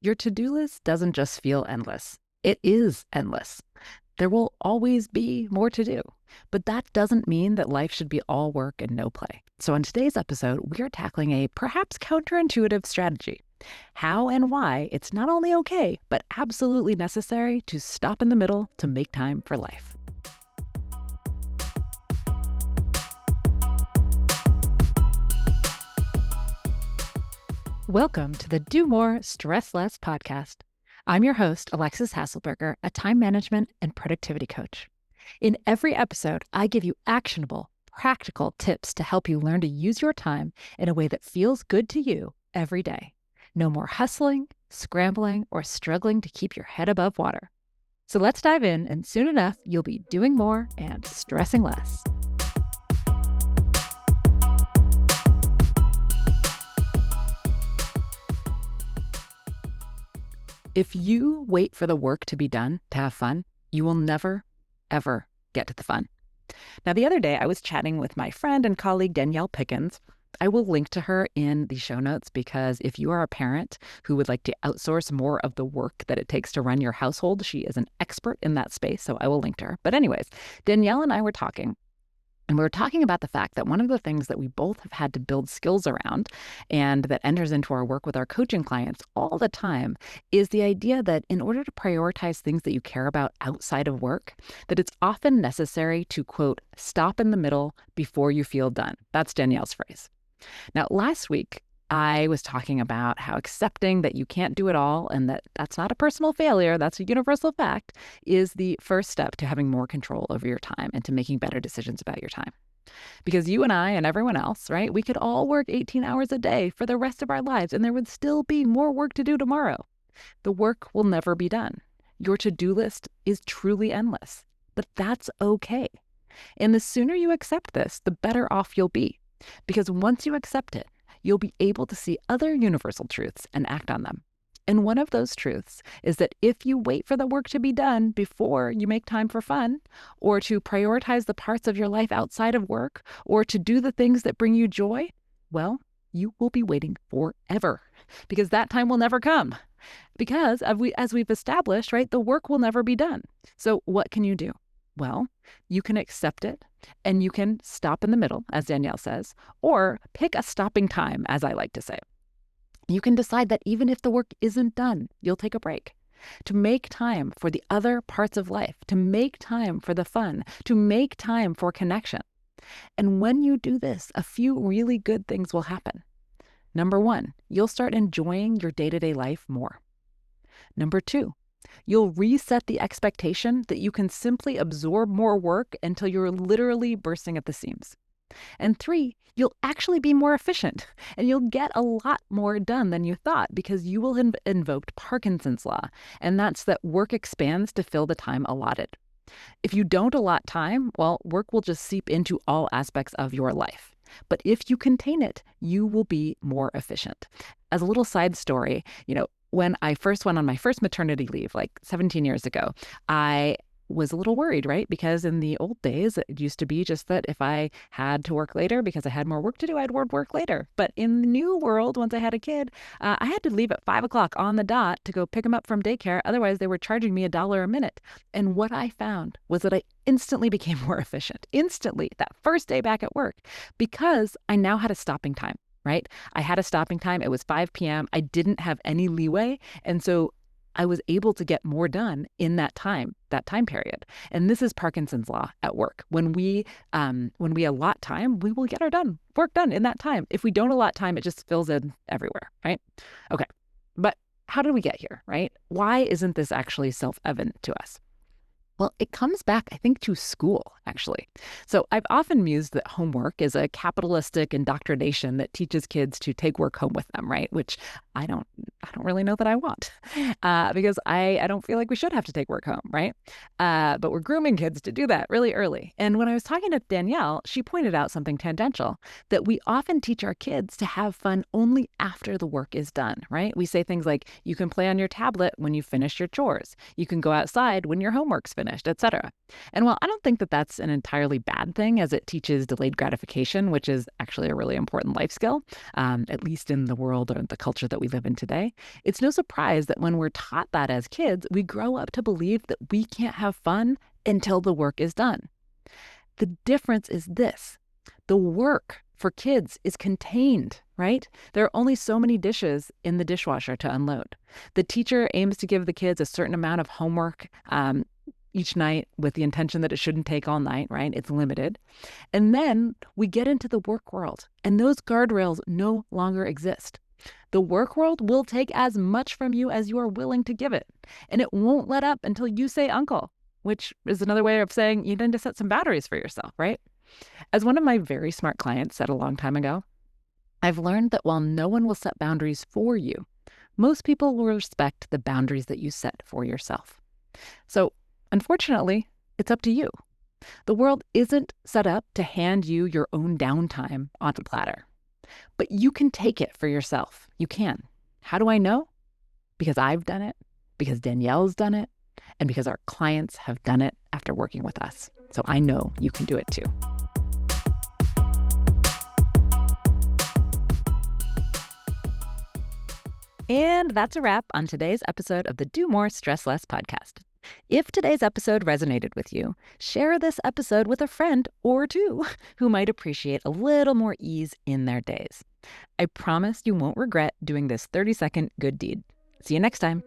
Your to-do list doesn't just feel endless. It is endless. There will always be more to do, but that doesn't mean that life should be all work and no play. So in today's episode, we are tackling a perhaps counterintuitive strategy. How and why it's not only okay, but absolutely necessary to stop in the middle to make time for life. Welcome to the Do More, Stress Less podcast. I'm your host, Alexis Hasselberger, a time management and productivity coach. In every episode, I give you actionable, practical tips to help you learn to use your time in a way that feels good to you every day. No more hustling, scrambling, or struggling to keep your head above water. So let's dive in, and soon enough, you'll be doing more and stressing less. If you wait for the work to be done to have fun, you will never, ever get to the fun. Now, the other day, I was chatting with my friend and colleague, Danielle Pickens. I will link to her in the show notes because if you are a parent who would like to outsource more of the work that it takes to run your household, she is an expert in that space, so I will link to her. But anyways, Danielle and I were talking. And we were talking about the fact that one of the things that we both have had to build skills around and that enters into our work with our coaching clients all the time is the idea that in order to prioritize things that you care about outside of work, that it's often necessary to, quote, stop in the middle before you feel done. That's Danielle's phrase. Now, last week, I was talking about how accepting that you can't do it all and that that's not a personal failure, that's a universal fact, is the first step to having more control over your time and to making better decisions about your time. Because you and I and everyone else, right, we could all work 18 hours a day for the rest of our lives and there would still be more work to do tomorrow. The work will never be done. Your to-do list is truly endless, but that's okay. And the sooner you accept this, the better off you'll be. Because once you accept it, you'll be able to see other universal truths and act on them. And one of those truths is that if you wait for the work to be done before you make time for fun, or to prioritize the parts of your life outside of work, or to do the things that bring you joy, well, you will be waiting forever because that time will never come. Because as we've established, right, the work will never be done. So what can you do? Well, you can accept it and you can stop in the middle, as Danielle says, or pick a stopping time, as I like to say. You can decide that even if the work isn't done, you'll take a break to make time for the other parts of life, to make time for the fun, to make time for connection. And when you do this, a few really good things will happen. Number one, you'll start enjoying your day-to-day life more. Number two, you'll reset the expectation that you can simply absorb more work until you're literally bursting at the seams. And three, you'll actually be more efficient and you'll get a lot more done than you thought because you will have invoked Parkinson's law, and that's that work expands to fill the time allotted. If you don't allot time, well, work will just seep into all aspects of your life. But if you contain it, you will be more efficient. As a little side story, when I first went on my first maternity leave, like 17 years ago, I was a little worried, right? Because in the old days, it used to be just that if I had to work later because I had more work to do, I'd work later. But in the new world, once I had a kid, I had to leave at 5 o'clock on the dot to go pick him up from daycare. Otherwise, they were charging me $1 a minute. And what I found was that I instantly became more efficient, instantly, that first day back at work, because I now had a stopping time. Right? I had a stopping time. It was 5 p.m. I didn't have any leeway. And so I was able to get more done in that time period. And this is Parkinson's law at work. When we allot time, we will get our work done in that time. If we don't allot time, it just fills in everywhere, right? Okay. But how did we get here, right? Why isn't this actually self-evident to us? Well, it comes back, I think, to school, actually. So I've often mused that homework is a capitalistic indoctrination that teaches kids to take work home with them, right? Which I don't really know that I want because I don't feel like we should have to take work home, right? But we're grooming kids to do that really early. And when I was talking to Danielle, she pointed out something tangential, that we often teach our kids to have fun only after the work is done, right? We say things like, you can play on your tablet when you finish your chores. You can go outside when your homework's finished, etc. And while I don't think that that's an entirely bad thing, as it teaches delayed gratification, which is actually a really important life skill, at least in the world or the culture that we live in today. It's no surprise that when we're taught that as kids, we grow up to believe that we can't have fun until the work is done. The difference is this: the work for kids is contained, right? There are only so many dishes in the dishwasher to unload. The teacher aims to give the kids a certain amount of homework each night with the intention that it shouldn't take all night, right? It's limited. And then we get into the work world, and those guardrails no longer exist. The work world will take as much from you as you are willing to give it, and it won't let up until you say uncle, which is another way of saying you need to set some boundaries for yourself, right? As one of my very smart clients said a long time ago, I've learned that while no one will set boundaries for you, most people will respect the boundaries that you set for yourself. So, unfortunately, it's up to you. The world isn't set up to hand you your own downtime on a platter, but you can take it for yourself. You can. How do I know? Because I've done it, because Danielle's done it, and because our clients have done it after working with us. So I know you can do it too. And that's a wrap on today's episode of the Do More, Stress Less podcast. If today's episode resonated with you, share this episode with a friend or two who might appreciate a little more ease in their days. I promise you won't regret doing this 30-second good deed. See you next time.